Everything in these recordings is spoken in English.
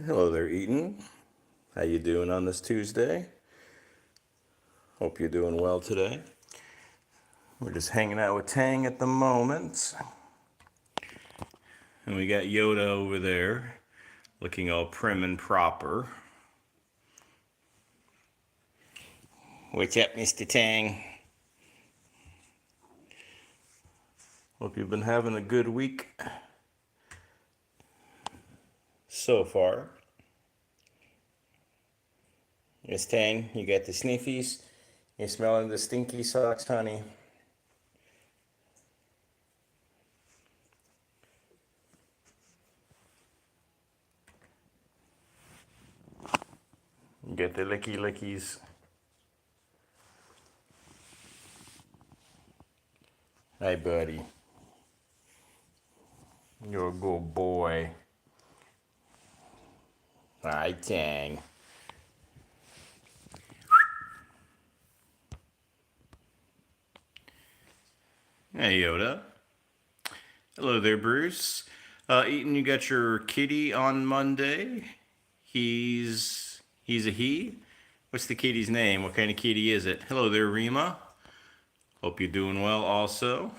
Hello there, Eaton. How you doing on this Tuesday? Hope you're doing well today. We're just hanging out with Tang at the moment. And we got Yoda over there, looking all prim and proper. What's up, Mr. Tang? Hope you've been having a good week so far. Miss Tang, you got the sniffies? You smelling the stinky socks, honey? You get the licky lickies? Hey, buddy. You're a good boy. Hi, Tang. Hey, Yoda. Hello there, Bruce. Eaton, you got your kitty on Monday. He's a he. What's the kitty's name? What kind of kitty is it? Hello there, Rima. Hope you're doing well also.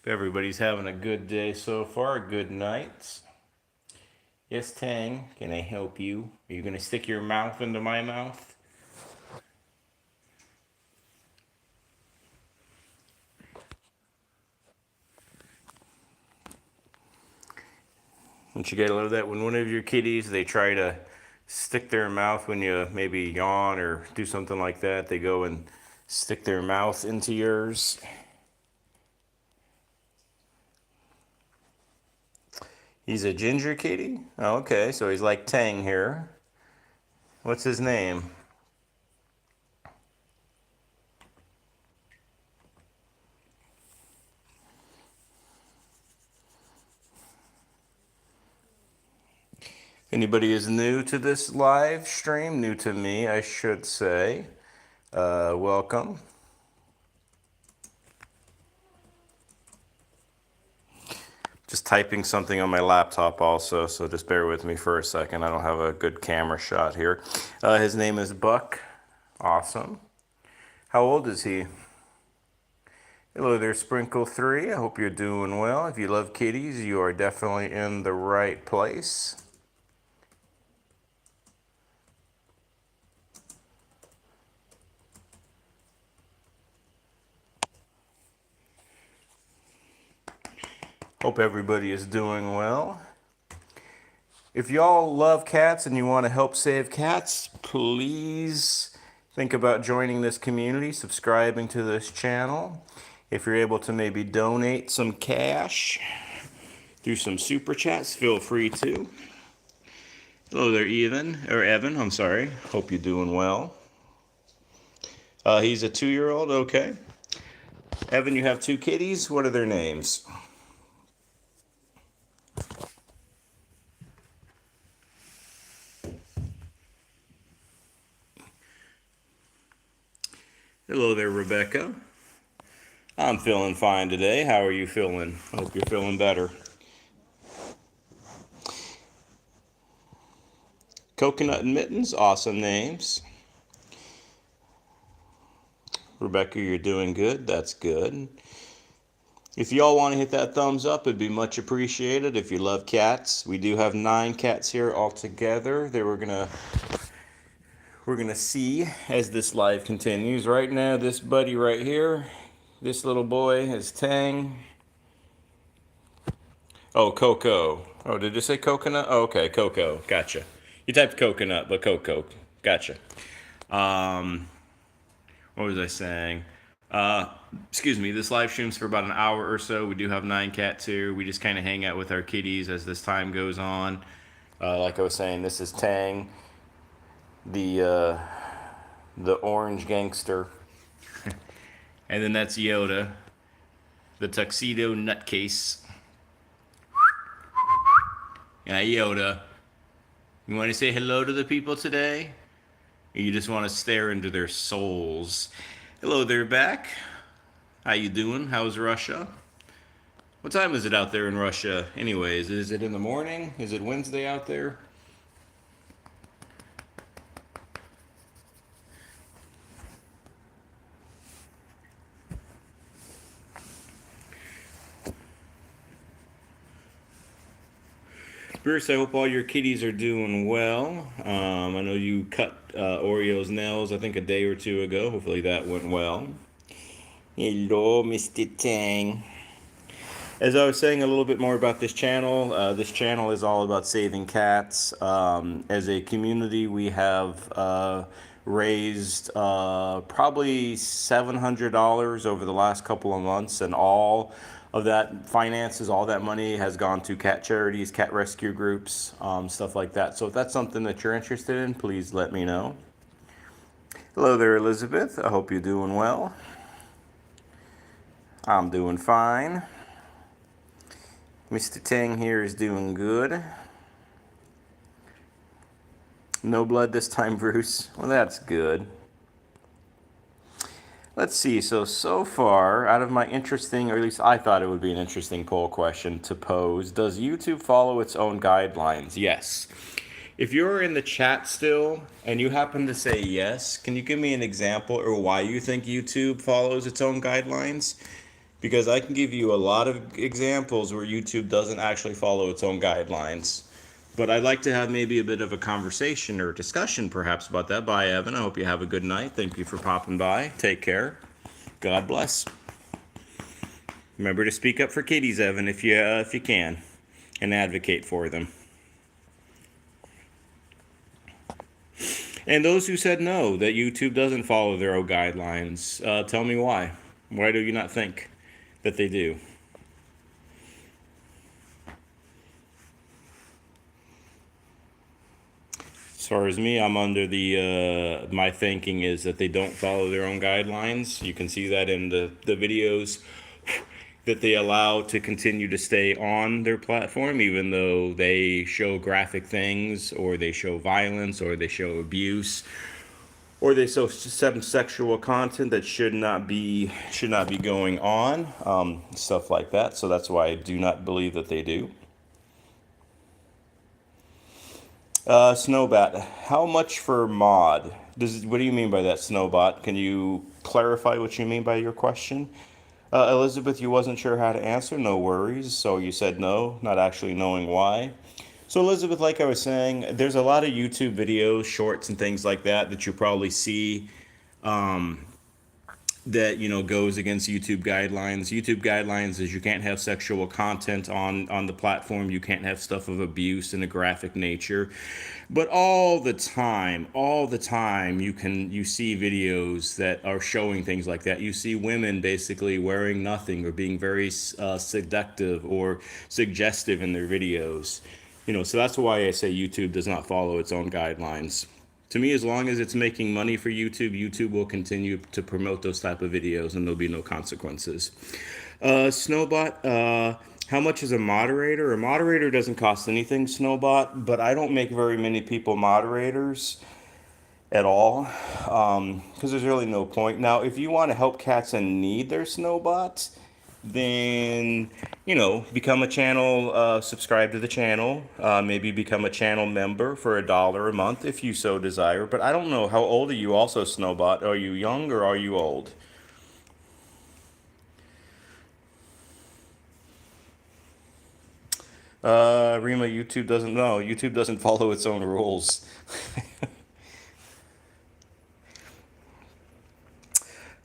Everybody's having a good day so far, a good night. Yes, Tang, can I help you? Are you gonna stick your mouth into my mouth? Don't you gotta love that when one of your kitties, they try to stick their mouth when you maybe yawn or do something like that. They go and stick their mouth into yours. He's a ginger kitty? Oh, okay, so he's like Tang here. What's his name? If anybody is new to this live stream, new to me, I should say, welcome. Just typing something on my laptop also, so just bear with me for a second. I don't have a good camera shot here. His name is Buck. Awesome. How old is he? Hello there, Sprinkle3. I hope you're doing well. If you love kitties, you are definitely in the right place. Hope everybody is doing well. If y'all love cats and you want to help save cats, please think about joining this community, subscribing to this channel. If you're able to maybe donate some cash through some super chats, feel free to. Hello there, Evan, I'm sorry. Hope you're doing well. He's a 2-year-old, okay. Evan, you have 2 kitties. What are their names? Hello there, Rebecca. I'm feeling fine today. How are you feeling? Hope you're feeling better. Coconut and Mittens, awesome names. Rebecca, you're doing good. That's good. If y'all want to hit that thumbs up, it'd be much appreciated. If you love cats, we do have 9 cats here altogether. We're gonna see as this live continues. Right now, this buddy right here, this little boy is Tang. Oh, Coco. Oh, did you say coconut? Oh, okay, Coco. Gotcha. You typed coconut, but Coco. Gotcha. Um, what was I saying? Excuse me. This live stream's for about an hour or so. We do have 9 cats here. We just kind of hang out with our kitties as this time goes on. Like I was saying, this is Tang, the orange gangster, and then that's Yoda, the tuxedo nutcase. Yeah, Yoda. You want to say hello to the people today? Or you just want to stare into their souls? Hello there, back. How you doing? How's Russia? What time is it out there in Russia, anyways? Is it in the morning? Is it Wednesday out there? Bruce, I hope all your kitties are doing well. I know you cut Oreo's nails, I think, a day or two ago. Hopefully that went well. Hello, Mr. Tang. As I was saying a little bit more about this channel is all about saving cats. As a community, we have raised probably $700 over the last couple of months, and all of that finances, all that money has gone to cat charities, cat rescue groups, stuff like that. So if that's something that you're interested in, please let me know. Hello there, Elizabeth. I hope you're doing well. I'm doing fine. Mr. Tang here is doing good. No blood this time, Bruce. Well, that's good. Let's see. So far, out of my interesting, or at least I thought it would be an interesting poll question to pose, does YouTube follow its own guidelines? Yes. If you're in the chat still and you happen to say yes, can you give me an example or why you think YouTube follows its own guidelines? Because I can give you a lot of examples where YouTube doesn't actually follow its own guidelines. But I'd like to have maybe a bit of a conversation or discussion perhaps about that. Bye, Evan. I hope you have a good night. Thank you for popping by. Take care. God bless. Remember to speak up for kitties, Evan, if you can, and advocate for them. And those who said no, that YouTube doesn't follow their own guidelines, tell me why. Why do you not think that they do? As far as me, I'm under the, my thinking is that they don't follow their own guidelines. You can see that in the videos that they allow to continue to stay on their platform, even though they show graphic things, or they show violence, or they show abuse, or they show some sexual content that should not be going on, stuff like that. So that's why I do not believe that they do. Snowbat, how much for mod? What do you mean by that, Snowbot? Can you clarify what you mean by your question? Elizabeth, you wasn't sure how to answer. No worries. So you said no, not actually knowing why. So Elizabeth, like I was saying, there's a lot of YouTube videos, shorts, and things like that that you probably see. That goes against YouTube guidelines. YouTube guidelines is you can't have sexual content on the platform. You can't have stuff of abuse and a graphic nature. But all the time, you see videos that are showing things like that. You see women basically wearing nothing or being very seductive or suggestive in their videos. So that's why I say YouTube does not follow its own guidelines. To me, as long as it's making money for YouTube, YouTube will continue to promote those type of videos and there'll be no consequences. Snowbot, how much is a moderator? A moderator doesn't cost anything, Snowbot, but I don't make very many people moderators at all, because there's really no point. Now, if you want to help cats in need their Snowbots, then become a channel, subscribe to the channel, maybe become a channel member for $1 a month if you so desire. But I don't know, how old are you also, Snowbot? Are you young or are you old? Rima, YouTube doesn't follow its own rules.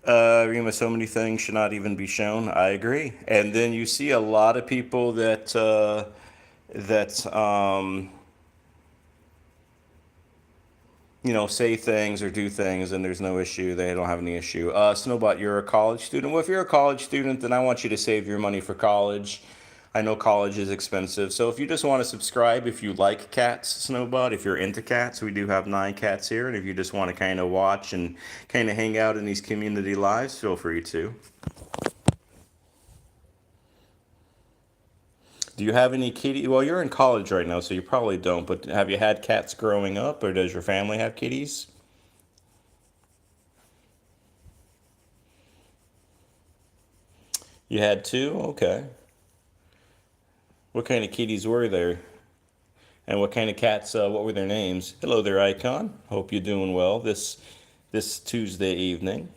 Rima, so many things should not even be shown. I agree. And then you see a lot of people that say things or do things, and there's no issue. They don't have any issue. Snowbot, you're a college student. Well, if you're a college student, then I want you to save your money for college. I know college is expensive. So if you just want to subscribe, if you like cats, Snowbot, if you're into cats, we do have 9 cats here. And if you just want to kind of watch and kind of hang out in these community lives, feel free to. Do you have any kitty? Well, you're in college right now, so you probably don't. But have you had cats growing up, or does your family have kitties? You had 2? Okay. What kind of kitties were there? And what kind of cats, what were their names? Hello there, Icon. Hope you're doing well this Tuesday evening.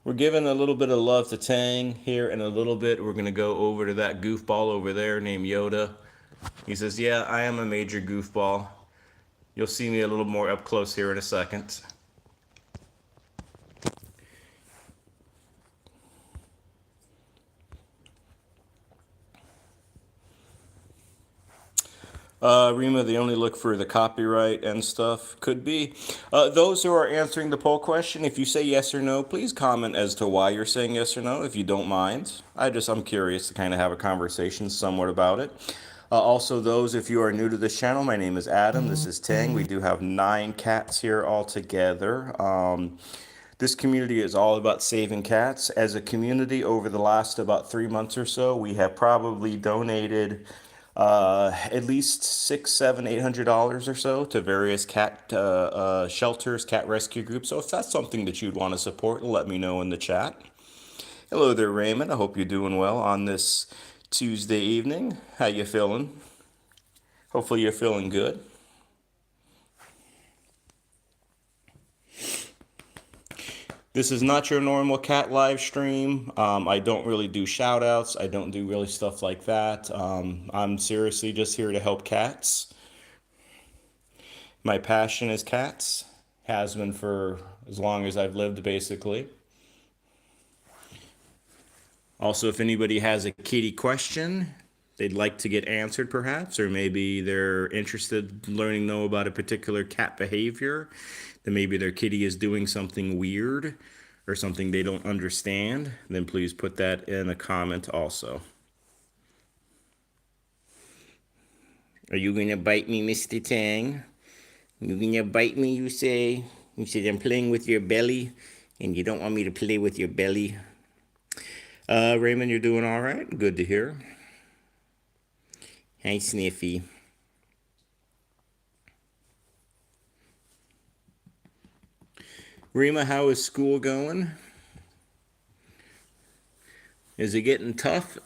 We're giving a little bit of love to Tang here in a little bit. We're going to go over to that goofball over there named Yoda. He says, yeah, I am a major goofball. You'll see me a little more up close here in a second. Rima, they only look for the copyright and stuff. Could be. Those who are answering the poll question, if you say yes or no, please comment as to why you're saying yes or no, if you don't mind. I'm curious to kind of have a conversation somewhat about it. Also, those, if you are new to this channel, my name is Adam. This is Tang. We do have 9 cats here altogether. This community is all about saving cats. As a community, over the last about 3 months or so, we have probably donated at least six, seven, $800 or so to various cat shelters, cat rescue groups. So if that's something that you'd want to support, let me know in the chat. Hello there, Raymond. I hope you're doing well on this Tuesday evening. How you feeling? Hopefully you're feeling good. This is not your normal cat live stream. I don't really do shout outs. I don't do really stuff like that. I'm seriously just here to help cats. My passion is cats. Has been for as long as I've lived, basically. Also, if anybody has a kitty question they'd like to get answered, perhaps, or maybe they're interested in learning know about a particular cat behavior, then maybe their kitty is doing something weird or something they don't understand, then please put that in a comment also. Are you gonna bite me, Mr. Tang? You gonna bite me, you say? You said I'm playing with your belly, and you don't want me to play with your belly. Raymond, you're doing all right? Good to hear. Hi, Sniffy. Rima, how is school going? Is it getting tough?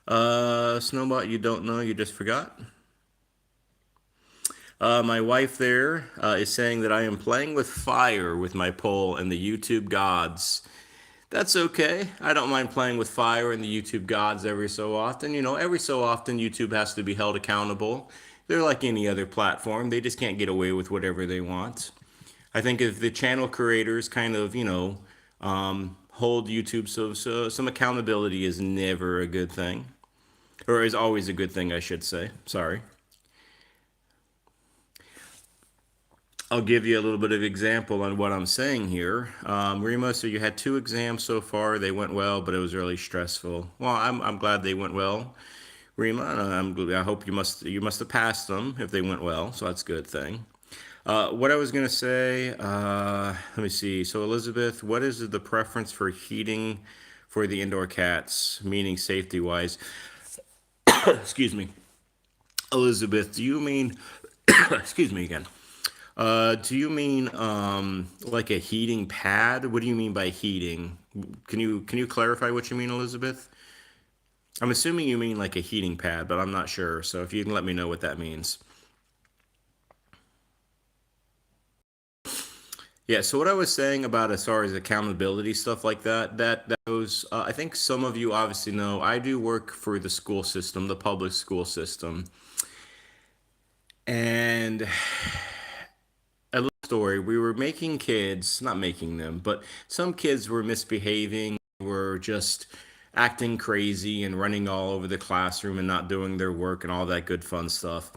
Snowbot, you don't know, you just forgot? My wife there is saying that I am playing with fire with my poll and the YouTube gods. That's okay. I don't mind playing with fire and the YouTube gods every so often. You know, every so often YouTube has to be held accountable. They're like any other platform. They just can't get away with whatever they want. I think if the channel creators kind of, hold YouTube, so some accountability is never a good thing. Or is always a good thing, I should say. Sorry. I'll give you a little bit of example on what I'm saying here. Rima, so you had 2 exams so far. They went well, but it was really stressful. Well, I'm glad they went well, Rima. I hope you must have passed them if they went well. So that's a good thing. What I was gonna say, let me see. So Elizabeth, what is the preference for heating for the indoor cats, meaning safety wise? Excuse me, Elizabeth. Do you mean? Excuse me again. Do you mean like a heating pad? What do you mean by heating? Can you clarify what you mean, Elizabeth? I'm assuming you mean like a heating pad, but I'm not sure. So if you can let me know what that means. Yeah, so what I was saying about as far as accountability stuff like that goes, I think some of you obviously know I do work for the school system, the public school system. And a little story, we were making kids, not making them, but some kids were misbehaving, were just acting crazy and running all over the classroom and not doing their work and all that good fun stuff.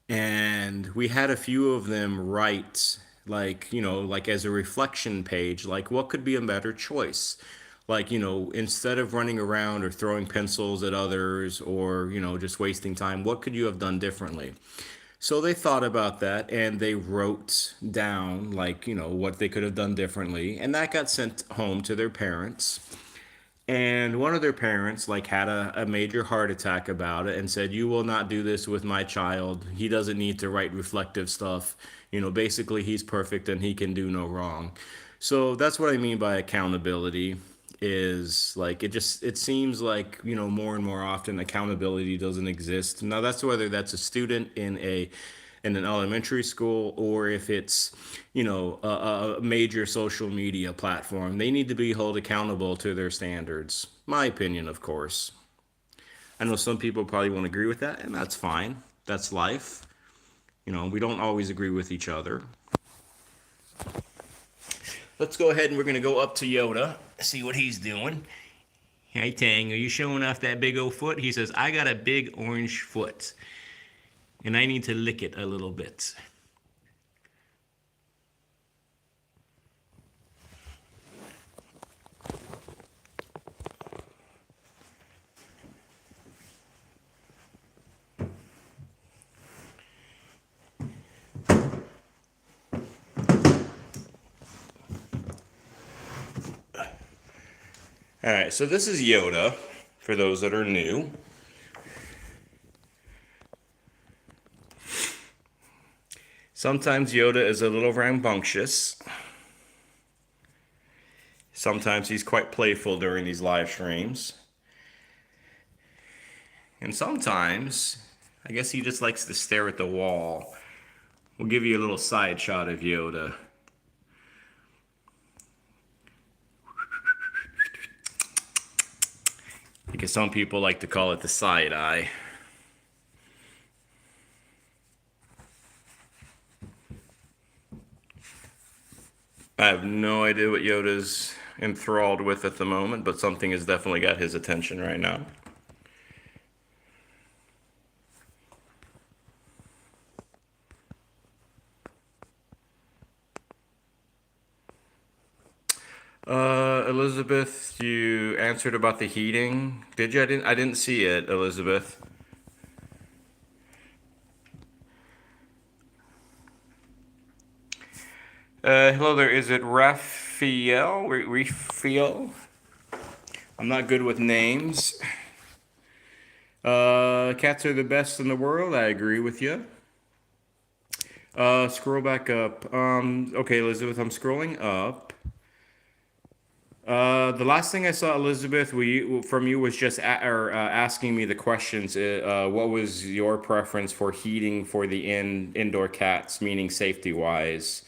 And we had a few of them write, like, like as a reflection page, like what could be a better choice? Like, instead of running around or throwing pencils at others or, just wasting time, what could you have done differently? So they thought about that and they wrote down, like, what they could have done differently. And that got sent home to their parents. And one of their parents, like, had a major heart attack about it and said, "You will not do this with my child. He doesn't need to write reflective stuff. Basically, he's perfect and he can do no wrong." So that's what I mean by accountability is like it seems like, more and more often accountability doesn't exist. Now that's whether that's a student in an elementary school or if it's, a major social media platform. They need to be held accountable to their standards. My opinion, of course. I know some people probably won't agree with that, and that's fine. That's life. We don't always agree with each other. Let's go ahead and we're going to go up to Yoda, see what he's doing. Hey, Tang, are you showing off that big old foot? He says, I got a big orange foot, and I need to lick it a little bit. All right, so this is Yoda, for those that are new. Sometimes Yoda is a little rambunctious. Sometimes he's quite playful during these live streams. And sometimes, I guess he just likes to stare at the wall. We'll give you a little side shot of Yoda. Because some people like to call it the side eye. I have no idea what Yoda's enthralled with at the moment, but something has definitely got his attention right now. Elizabeth, you answered about the heating. Did you? I didn't see it, Elizabeth. Hello there. Is it Raphael? Raphael? I'm not good with names. Cats are the best in the world. I agree with you. Scroll back up. Okay, Elizabeth, I'm scrolling up. The last thing I saw, Elizabeth, from you was just asking me the questions. What was your preference for heating for the indoor cats, meaning safety wise?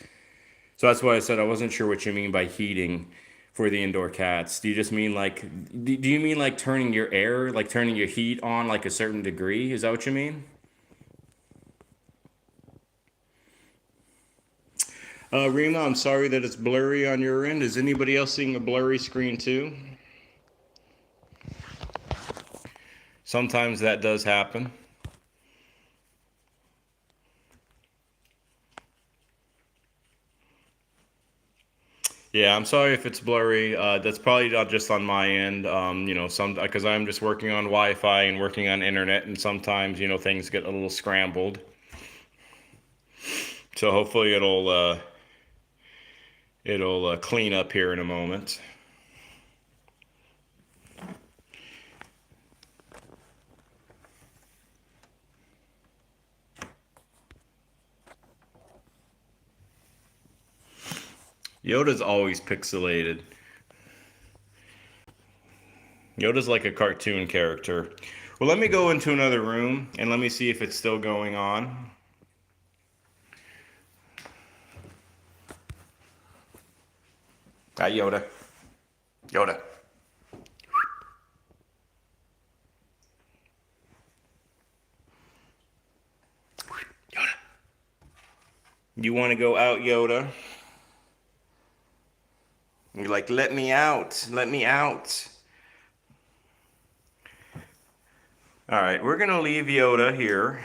So that's why I said I wasn't sure what you mean by heating for the indoor cats. Do you just mean like, do you mean like turning your air, like turning your heat on like a certain degree? Is that what you mean? Rima, I'm sorry that it's blurry on your end. Is anybody else seeing a blurry screen too? Sometimes that does happen. Yeah, I'm sorry if it's blurry. That's probably not just on my end. Some because I'm just working on Wi-Fi and working on internet, and sometimes things get a little scrambled. So hopefully it'll clean up here in a moment. Yoda's always pixelated. Yoda's like a cartoon character. Well, let me go into another room and let me see if it's still going on. Hi, Yoda. Yoda. Yoda. You want to go out, Yoda? You're like, let me out. Let me out. All right, we're going to leave Yoda here.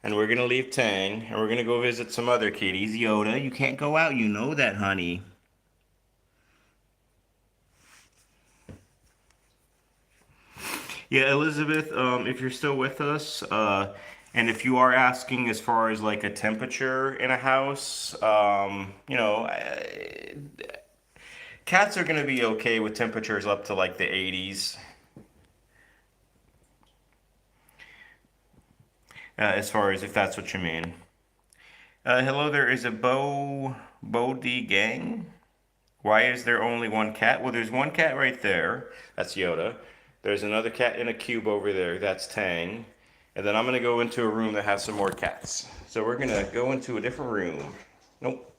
And we're going to leave Tang. And we're going to go visit some other kitties. Yoda, you can't go out. You know that, honey. Yeah, Elizabeth, if you're still with us, and if you are asking as far as like a temperature in a house, cats are going to be okay with temperatures up to like the 80s. As far as if that's what you mean. Hello there, is it Bo D Gang? Why is there only one cat? Well, there's one cat right there. That's Yoda. There's another cat in a cube over there. That's Tang. And then I'm going to go into a room that has some more cats. So we're going to go into a different room. Nope.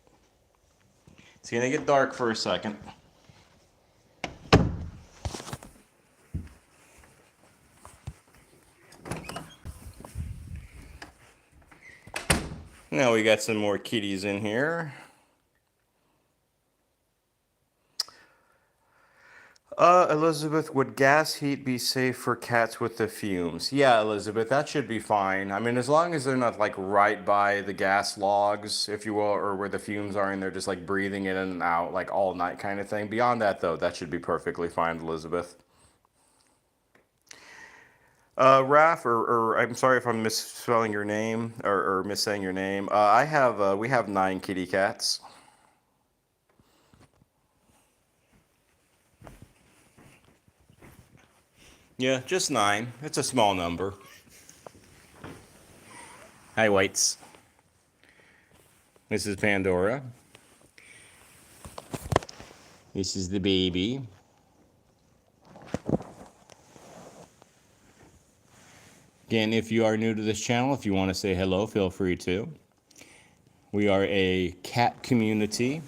It's going to get dark for a second. Now we got some more kitties in here. Elizabeth, would gas heat be safe for cats with the fumes? Yeah, Elizabeth, that should be fine. I mean, as long as they're not like right by the gas logs, if you will, or where the fumes are and they're just like breathing in and out like all night kind of thing. Beyond that, though, that should be perfectly fine, Elizabeth. Raf, or I'm sorry if I'm misspelling your name or missaying your name. We have 9 kitty cats. Yeah, just 9. It's a small number. Hi, Whites. This is Pandora. This is the baby. Again, if you are new to this channel, if you want to say hello, feel free to. We are a cat community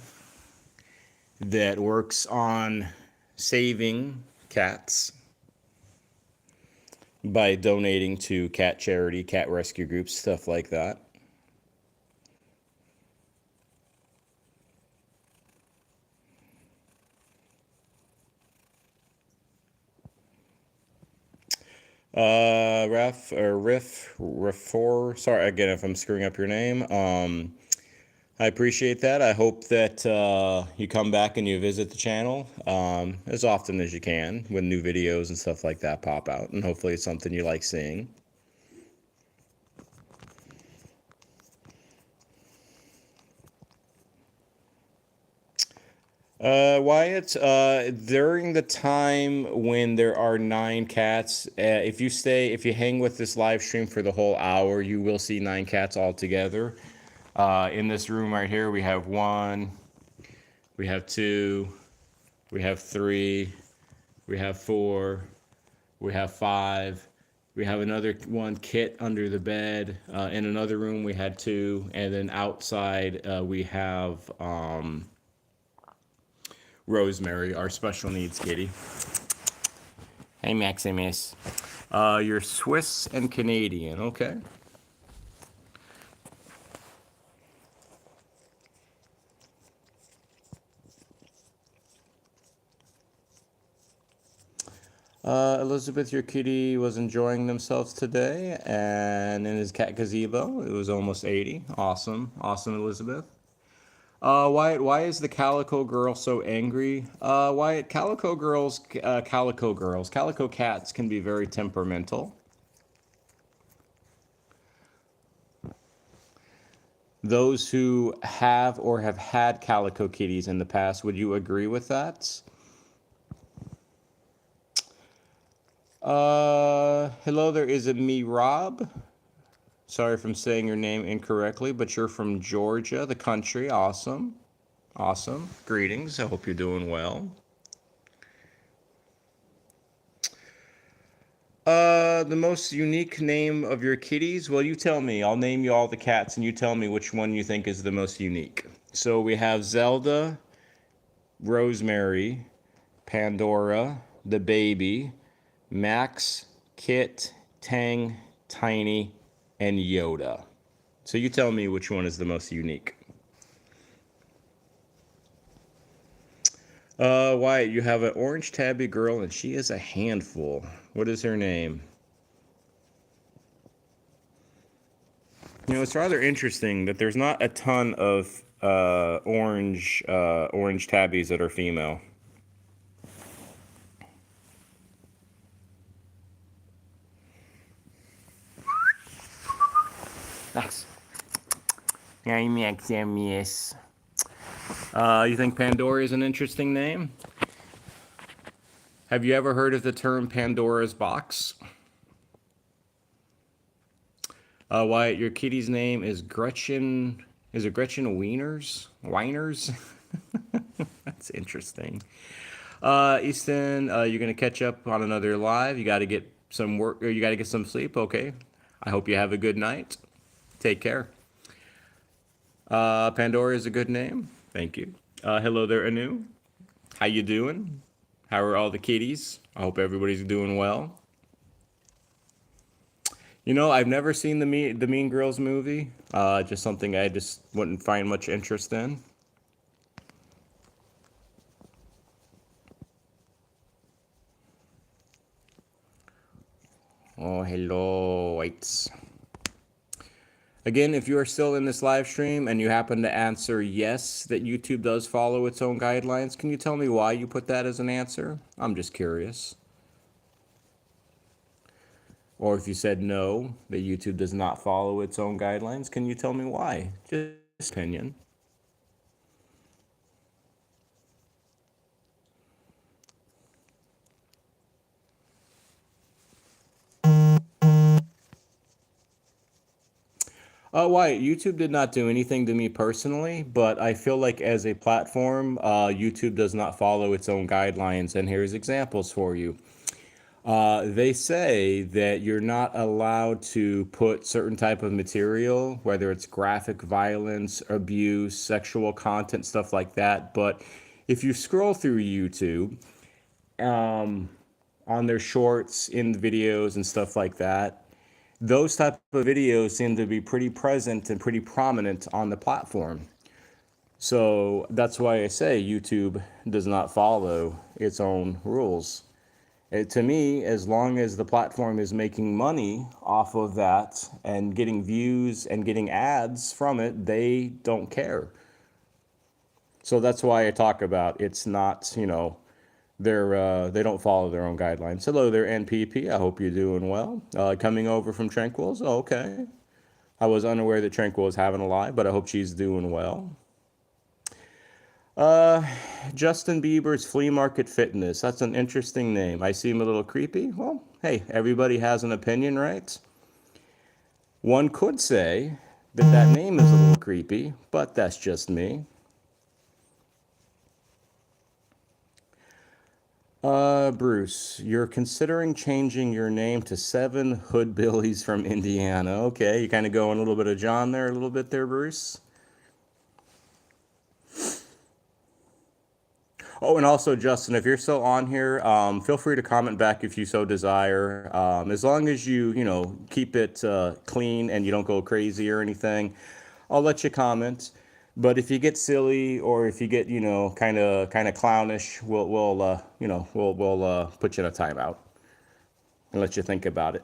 that works on saving cats by donating to cat charity, cat rescue groups, stuff like that. Riff4, sorry again if I'm screwing up your name. I appreciate that. I hope that you come back and you visit the channel as often as you can when new videos and stuff like that pop out, and hopefully it's something you like seeing. Wyatt, during the time when there are 9 cats, if you hang with this live stream for the whole hour, you will see 9 cats all together. In this room right here, we have 1, we have 2, we have 3, we have 4, we have 5, we have another 1 kit under the bed. In another room, we had 2, and then outside, we have Rosemary, our special needs kitty. Hey, Maximus. You're Swiss and Canadian, okay. Elizabeth, your kitty was enjoying themselves today, and in his cat gazebo, it was almost 80. Awesome, awesome, Elizabeth. Wyatt, why is the Calico Girl so angry? Wyatt, Calico cats can be very temperamental. Those who have or have had calico kitties in the past, would you agree with that? Hello, there is a me, Rob. Sorry if I'm saying your name incorrectly, but you're from Georgia, the country. Awesome. Awesome. Greetings. I hope you're doing well. The most unique name of your kitties? Well, you tell me. I'll name you all the cats, and you tell me which one you think is the most unique. So we have Zelda, Rosemary, Pandora, the baby, Max, Kit, Tang, Tiny, and Yoda. So you tell me which one is the most unique. Wyatt, you have an orange tabby girl, and she is a handful. What is her name? You know, it's rather interesting that there's not a ton of orange tabbies that are female. Max. Yeah, Max, yes. You think Pandora is an interesting name? Have you ever heard of the term Pandora's box? Wyatt, your kitty's name is Gretchen. Is it Gretchen Wieners? Winers? It's interesting. Easton, you're gonna catch up on another live. You got to get some work, or you got to get some sleep. Okay. I hope you have a good night. Take care. Pandora is a good name. Thank you. Hello there, Anu. How you doing? How are all the kitties? I hope everybody's doing well. You know, I've never seen the Mean Girls movie. Just something I just wouldn't find much interest in. Oh, hello, whites. Again, if you are still in this live stream and you happen to answer yes, that YouTube does follow its own guidelines, can you tell me why you put that as an answer? I'm just curious. Or if you said no, that YouTube does not follow its own guidelines, can you tell me why? Just opinion. Why? YouTube did not do anything to me personally, but I feel like as a platform, YouTube does not follow its own guidelines. And here's examples for you. They say that you're not allowed to put certain type of material, whether it's graphic violence, abuse, sexual content, stuff like that. But if you scroll through YouTube, on their shorts, in the videos and stuff like that, those type of videos seem to be pretty present and pretty prominent on the platform. So that's why I say YouTube does not follow its own rules. To me, as long as the platform is making money off of that and getting views and getting ads from it, they don't care. So that's why I talk about it's not, they don't follow their own guidelines. Hello there, NPP. I hope you're doing well. Coming over from Tranquils. Oh, okay. I was unaware that Tranquil was having a live, but I hope she's doing well. Justin Bieber's Flea Market Fitness. That's an interesting name. I seem a little creepy. Well, hey, everybody has an opinion, right? One could say that that name is a little creepy, but that's just me. Bruce, you're considering changing your name to Seven Hoodbillies from Indiana. Okay, you kind of going a little bit of John there, a little bit there, Bruce. Oh, and also, Justin, if you're still on here, feel free to comment back if you so desire. As long as you keep it clean and you don't go crazy or anything, I'll let you comment. But if you get silly or if you get, kind of clownish, we'll put you in a timeout and let you think about it.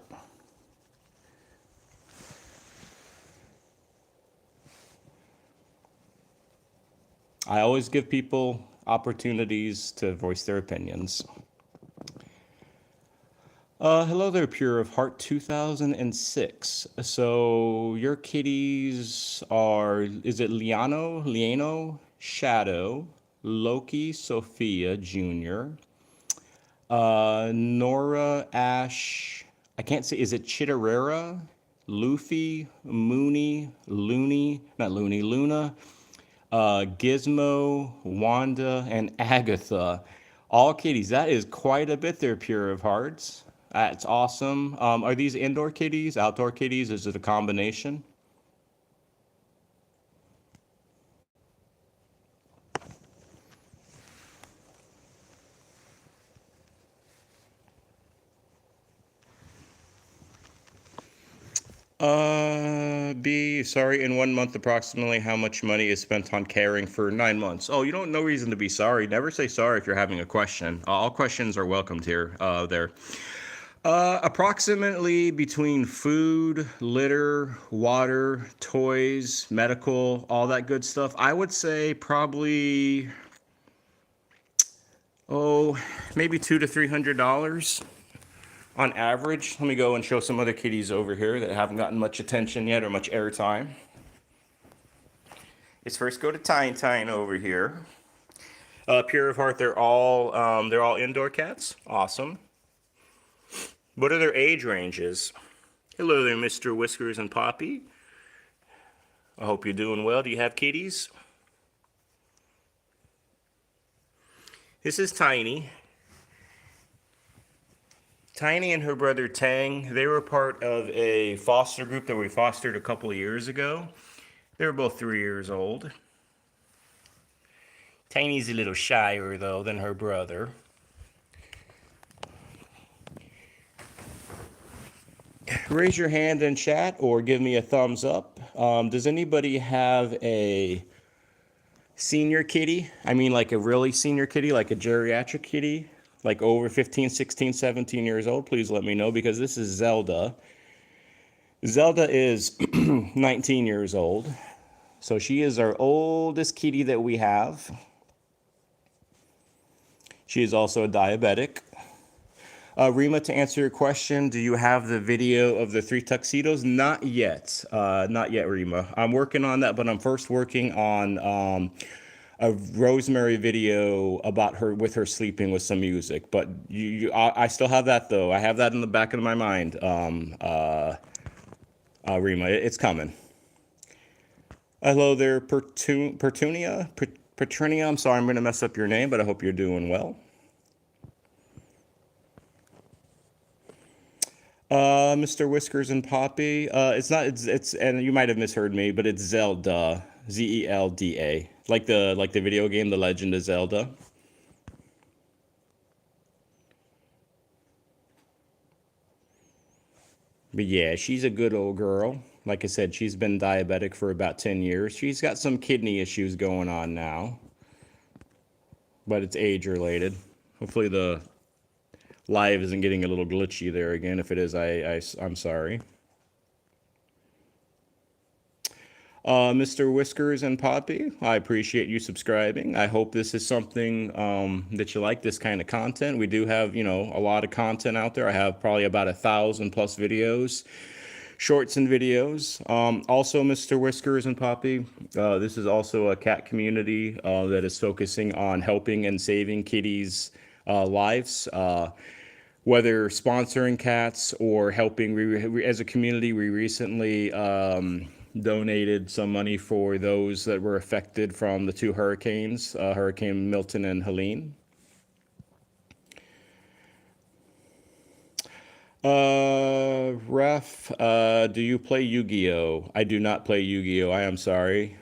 I always give people opportunities to voice their opinions. Hello there, Pure of Heart 2006. So your kitties are, is it Liano, Shadow, Loki, Sophia Jr., Nora, Ash, I can't say, is it Chitterera, Luffy, Mooney, Looney, not Looney, Luna, Gizmo, Wanda, and Agatha. All kitties. That is quite a bit there, Pure of Hearts. That's awesome. Are these indoor kitties, outdoor kitties? Is it a combination? Sorry, in 1 month, approximately how much money is spent on caring for 9 months? Oh, you don't, no reason to be sorry. Never say sorry if you're having a question. All questions are welcomed here, there. Approximately between food, litter, water, toys, medical, all that good stuff, I would say probably, maybe $200 to $300 on average. Let me go and show some other kitties over here that haven't gotten much attention yet or much airtime. Let's first go to Tine over here. Pure of Heart, they're all indoor cats. Awesome. What are their age ranges? Hello there, Mr. Whiskers and Poppy. I hope you're doing well. Do you have kitties? This is Tiny. Tiny and her brother Tang, they were part of a foster group that we fostered a couple of years ago. They were both 3 years old. Tiny's a little shyer, though, than her brother. Raise your hand in chat or give me a thumbs up. Does anybody have a senior kitty? I mean, like a really senior kitty, like a geriatric kitty, like over 15, 16, 17 years old? Please let me know, because this is Zelda. Zelda is 19 years old. So she is our oldest kitty that we have. She is also a diabetic. Rima, to answer your question, do you have the video of the 3 tuxedos? Not yet. Not yet, Rima. I'm working on that, but I'm first working on a Rosemary video about her, with her sleeping with some music. But I still have that, though. I have that in the back of my mind, Rima. It's coming. Hello there, Petunia. I'm sorry, I'm going to mess up your name, but I hope you're doing well. Mr. Whiskers and Poppy. It's and you might have misheard me, but it's Zelda. Zelda. Like the video game, The Legend of Zelda. But yeah, she's a good old girl. Like I said, she's been diabetic for about 10 years. She's got some kidney issues going on now, but it's age related. Hopefully the live isn't getting a little glitchy there again. If it is, I'm sorry. Mr. Whiskers and Poppy, I appreciate you subscribing. I hope this is something that you like, this kind of content. We do have, a lot of content out there. I have probably about 1,000+ videos, shorts and videos. Also, Mr. Whiskers and Poppy, this is also a cat community that is focusing on helping and saving kitties' lives. Whether sponsoring cats or helping, as a community, we recently donated some money for those that were affected from the 2 hurricanes, Hurricane Milton and Helene. Ref, do you play Yu-Gi-Oh? I do not play Yu-Gi-Oh. I am sorry.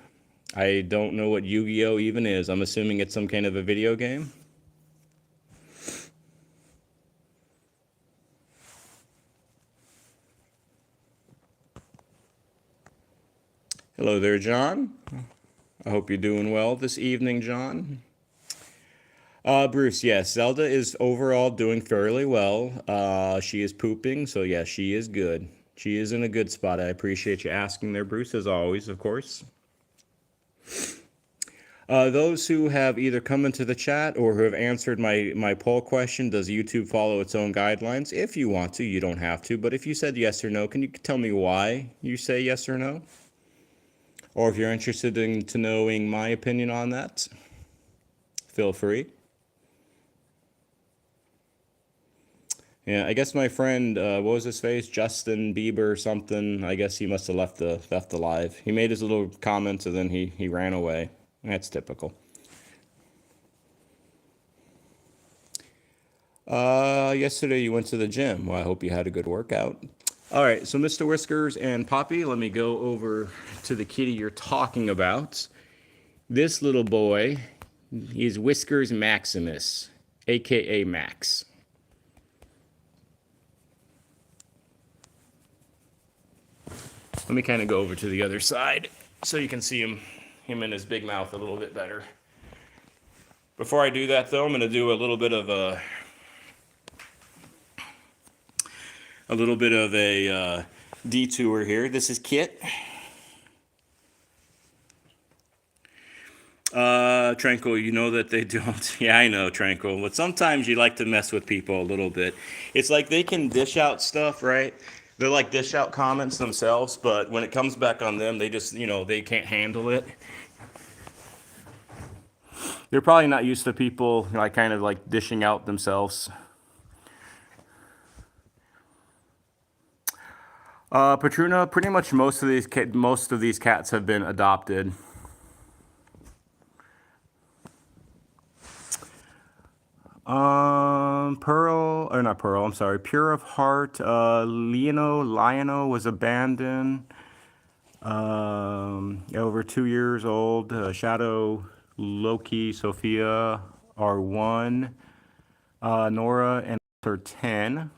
I don't know what Yu-Gi-Oh even is. I'm assuming it's some kind of a video game. Hello there, John. I hope you're doing well this evening, John. Bruce, yes, Zelda is overall doing fairly well. She is pooping, so yeah, she is good. She is in a good spot. I appreciate you asking there, Bruce, as always, of course. Those who have either come into the chat or who have answered my poll question, does YouTube follow its own guidelines? If you want to, you don't have to, but if you said yes or no, can you tell me why you say yes or no? Or if you're interested in knowing my opinion on that, feel free. Yeah, I guess my friend, what was his face? Justin Bieber or something. I guess he must have left the live. He made his little comments and then he ran away. That's typical. Yesterday you went to the gym. Well, I hope you had a good workout. All right, so Mr. Whiskers and Poppy, let me go over to the kitty you're talking about. This little boy is Whiskers Maximus, aka Max. Let me kind of go over to the other side so you can see him in his big mouth a little bit better. Before I do that, though, I'm going to do a little bit of a detour here. This is Kit. Tranquil, you know that they don't. Yeah, I know, Tranquil. But sometimes you like to mess with people a little bit. It's like they can dish out stuff, right? They're like dish out comments themselves, but when it comes back on them, they just, they can't handle it. They're probably not used to people like kind of like dishing out themselves. Petruna, pretty much most of these cats have been adopted. Pearl, or not Pearl, I'm sorry, Pure of Heart, Lionel was abandoned, over 2 years old. Shadow, Loki, Sophia are one. Nora and are 10.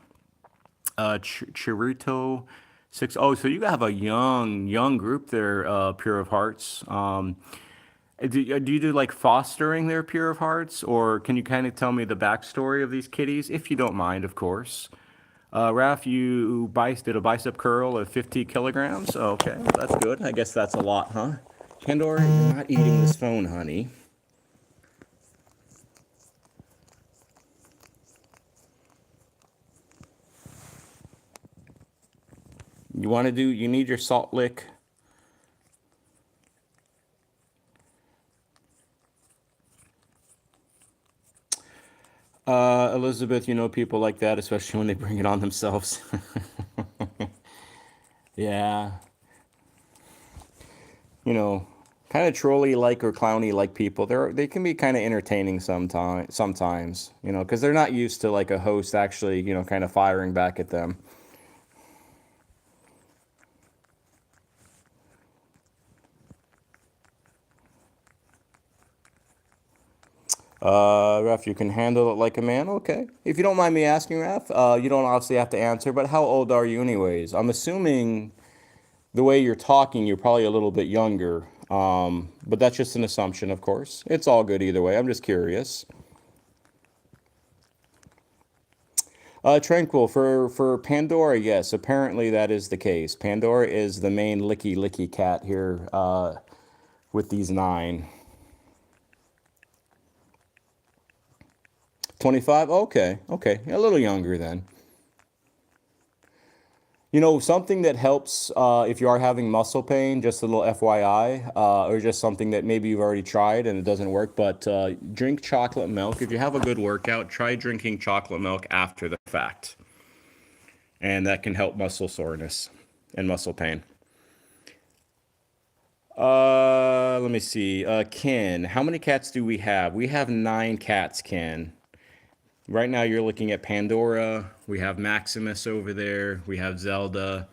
Chirito, 6. Oh, so you have a young group there, Pure of Hearts. Do you do like fostering their Pure of Hearts, or can you kind of tell me the backstory of these kitties, if you don't mind, of course? Raph, did a bicep curl of 50 kilograms. Oh, okay, that's good. I guess that's a lot, huh? Pandora, you're not eating this phone, honey. You need your salt lick. Elizabeth, you know people like that, especially when they bring it on themselves. Yeah, you know, kind of trolly like or clowny like people. They can be kind of entertaining sometimes, because they're not used to like a host actually, kind of firing back at them. Ref, you can handle it like a man. Okay. If you don't mind me asking, Ref, you don't obviously have to answer, but how old are you anyways? I'm assuming the way you're talking, you're probably a little bit younger. But that's just an assumption, of course. It's all good either way. I'm just curious. Tranquil, for Pandora, yes, apparently that is the case. Pandora is the main licky licky cat here, with these nine. 25? Okay, okay, a little younger then. Something that helps, if you are having muscle pain, just a little FYI, or just something that maybe you've already tried and it doesn't work, but drink chocolate milk. If you have a good workout, try drinking chocolate milk after the fact. And that can help muscle soreness and muscle pain. Let me see. Ken, how many cats do we have? We have 9 cats, Ken. Right now you're looking at Pandora. We have Maximus over there. We have Zelda.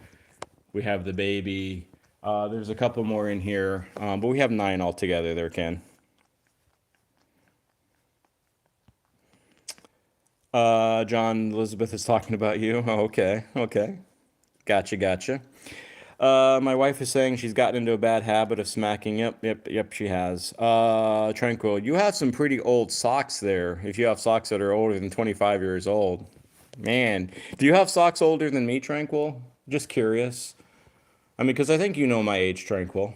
We have the baby. There's a couple more in here, but we have 9 altogether there, Ken. John, Elizabeth is talking about you. Oh, okay, okay. Gotcha, gotcha. My wife is saying she's gotten into a bad habit of smacking. Yep, yep, yep, she has. Tranquil, you have some pretty old socks there. If you have socks that are older than 25 years old. Man, do you have socks older than me, Tranquil? Just curious. I mean, because I think you know my age, Tranquil.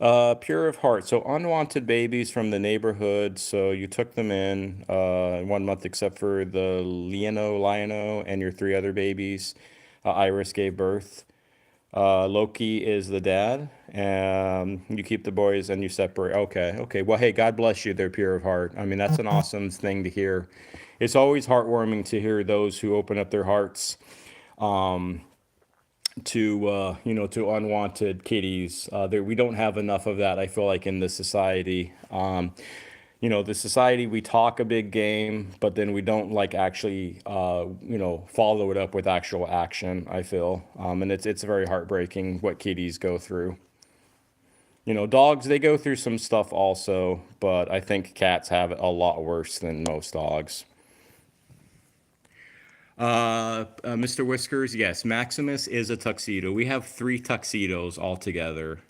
Pure of heart. So unwanted babies from the neighborhood. So you took them in 1 month, except for the Lionel, and your 3 other babies. Iris gave birth. Loki is the dad. You keep the boys and you separate. Okay, okay. Well, hey, God bless you. They're pure of heart. I mean, that's an awesome thing to hear. It's always heartwarming to hear those who open up their hearts to unwanted kitties. We don't have enough of that. I feel like in this society. The society, we talk a big game, but then we don't like actually follow it up with actual action. I feel, and it's very heartbreaking what kitties go through. Dogs, they go through some stuff also, but I think cats have it a lot worse than most dogs. Mr. Whiskers, yes, Maximus is a tuxedo. We have 3 tuxedos altogether.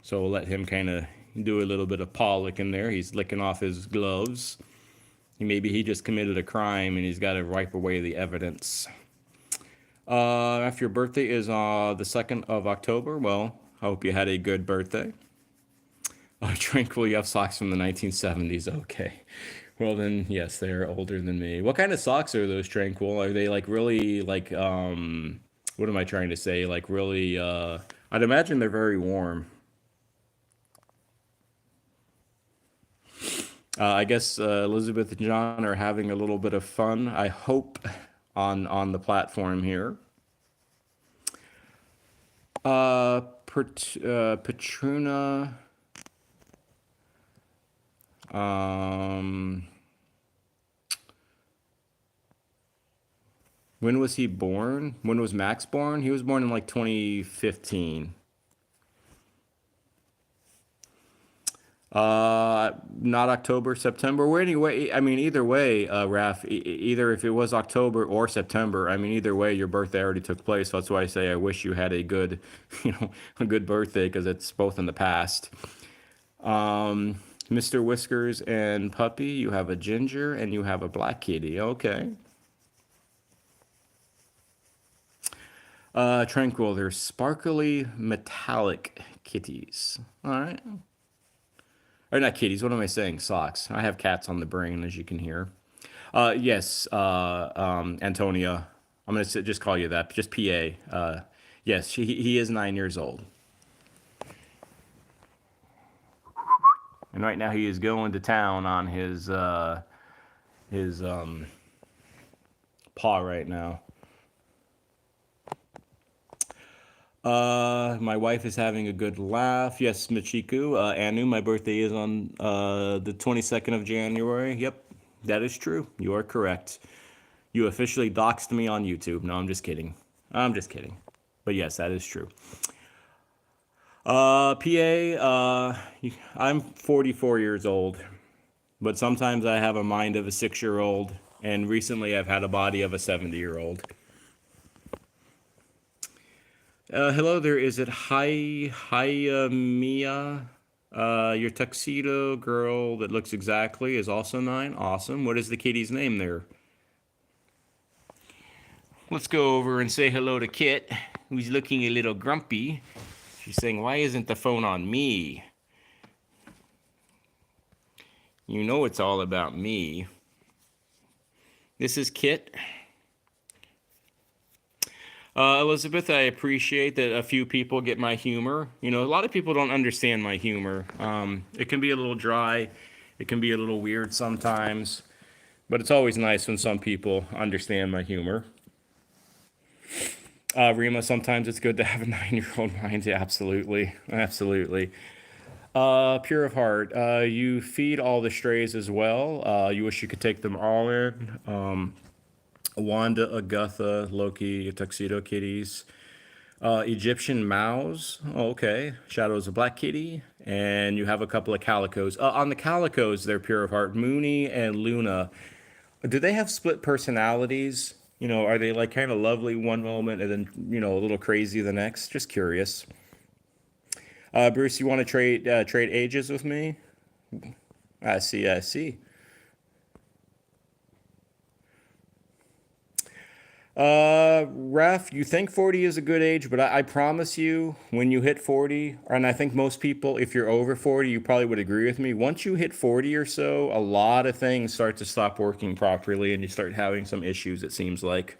So we'll let him kind of do a little bit of paw licking there. He's licking off his gloves. Maybe he just committed a crime and he's got to wipe away the evidence. After your birthday is the 2nd of October, well, I hope you had a good birthday. Tranquil, you have socks from the 1970s. Okay. Well, then, yes, they're older than me. What kind of socks are those, Tranquil? Are they like really, like, what am I trying to say? Like, really, I'd imagine they're very warm. I guess Elizabeth and John are having a little bit of fun, I hope, on the platform here. Petruna. When was he born? When was Max born? He was born in like 2015. Not October, September. Well, anyway, I mean, either way, Raf, either if it was October or September, I mean, either way, your birthday already took place. So that's why I say I wish you had a good, a good birthday because it's both in the past. Mr. Whiskers and Puppy, you have a ginger and you have a black kitty. Okay. Tranquil, they're sparkly metallic kitties. All right. Or not kitties, what am I saying? Socks. I have cats on the brain, as you can hear. Yes, Antonia. I'm going to just call you that, just PA. Yes, he is 9 years old. And right now he is going to town on his paw right now. My wife is having a good laugh. Yes, Michiku. Anu, my birthday is on the 22nd of January. Yep, that is true. You are correct. You officially doxed me on YouTube. No, I'm just kidding. I'm just kidding. But yes, that is true. PA, I'm 44 years old, but sometimes I have a mind of a 6-year-old, and recently I've had a body of a 70-year-old. Hello there, is it Mia? Your tuxedo girl that looks exactly is also 9. Awesome. What is the kitty's name there? Let's go over and say hello to Kit, who's looking a little grumpy. She's saying, why isn't the phone on me? You know it's all about me. This is Kit. Elizabeth, I appreciate that a few people get my humor. You know, a lot of people don't understand my humor. It can be a little dry. It can be a little weird sometimes. But it's always nice when some people understand my humor. Rima, sometimes it's good to have a 9-year-old mind. Yeah, absolutely. Absolutely. Pure of heart, you feed all the strays as well. You wish you could take them all in. Wanda, Agatha, Loki, Tuxedo Kitties. Egyptian Mouse. Oh, okay. Shadows of Black Kitty. And you have a couple of calicos. On the calicos, they're pure of heart. Mooney and Luna. Do they have split personalities? You know, are they like kind of lovely one moment and then, a little crazy the next? Just curious. Bruce, you want to trade ages with me? I see, I see. Ref, you think 40 is a good age, but I promise you, when you hit 40, and I think most people, if you're over 40, you probably would agree with me. Once you hit 40 or so, a lot of things start to stop working properly and you start having some issues, it seems like.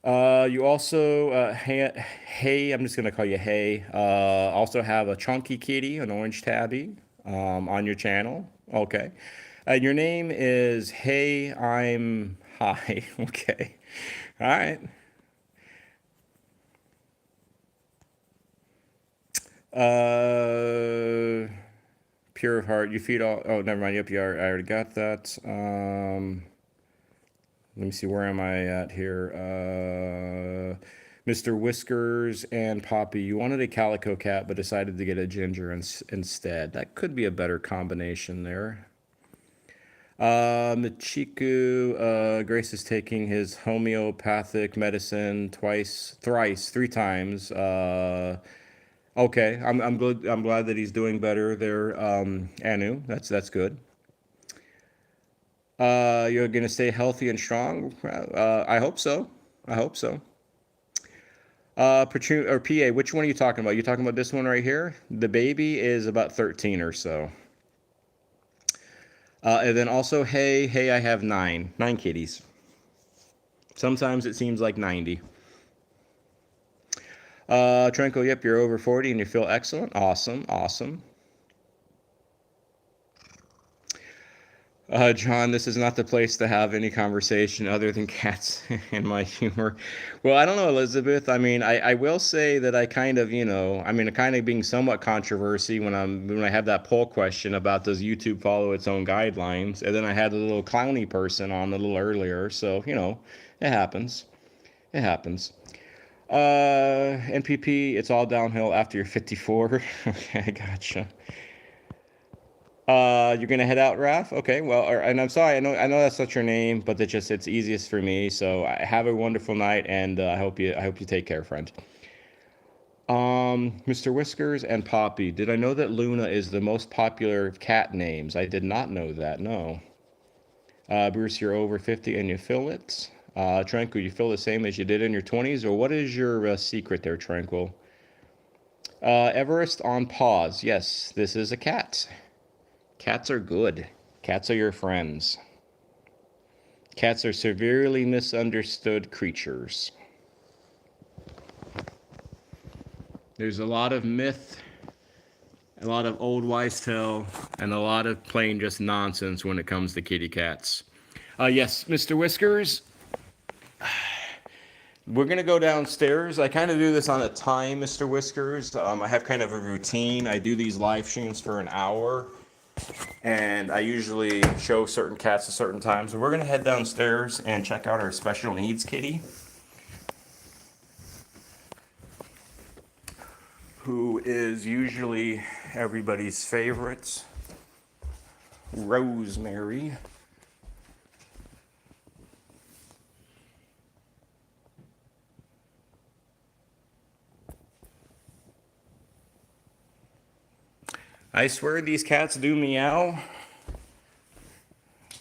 You also, hey, I'm just going to call you Hey, also have a chunky kitty, an orange tabby, on your channel. Okay. Your name is Hey, I'm Hi. Okay. All right. Pure of heart. You feed all. Oh, never mind. Yep, I already got that. Let me see. Where am I at here? Mr. Whiskers and Poppy. You wanted a calico cat, but decided to get a ginger instead. That could be a better combination there. Michiku, Grace is taking his homeopathic medicine thrice, 3 times. Okay, I'm good. I'm glad that he's doing better there. Anu, that's good. You're gonna stay healthy and strong. I hope so. I hope so. Or PA, which one are you talking about? You talking about this one right here? The baby is about 13 or so. And then also, hey, I have 9 kitties. Sometimes it seems like 90. Trenko, yep, you're over 40 and you feel excellent. Awesome, awesome. John, this is not the place to have any conversation other than cats and my humor. Well, I don't know, Elizabeth. I mean, I will say that I kind of, I mean, kind of being somewhat controversy when I have that poll question about does YouTube follow its own guidelines, and then I had a little clowny person on a little earlier, so it happens. It happens. NPP, it's all downhill after you're 54. Okay, I gotcha. You're gonna head out, Raf? Okay, well, and I'm sorry, I know that's not your name, but it's easiest for me. So have a wonderful night, and I hope you take care, friend. Mr. Whiskers and Poppy. Did I know that Luna is the most popular of cat names? I did not know that. No. Bruce, you're over 50 and you feel it. Tranquil, you feel the same as you did in your 20s, or what is your secret there, Tranquil? Everest on pause. Yes, this is a cat. Cats are good. Cats are your friends. Cats are severely misunderstood creatures. There's a lot of myth, a lot of old wives' tale, and a lot of plain just nonsense when it comes to kitty cats. Yes, Mr. Whiskers, we're going to go downstairs. I kind of do this on a time, Mr. Whiskers. I have kind of a routine. I do these live streams for an hour. And I usually show certain cats at certain times. So we're going to head downstairs and check out our special needs kitty, who is usually everybody's favorite, Rosemary. I swear these cats do meow,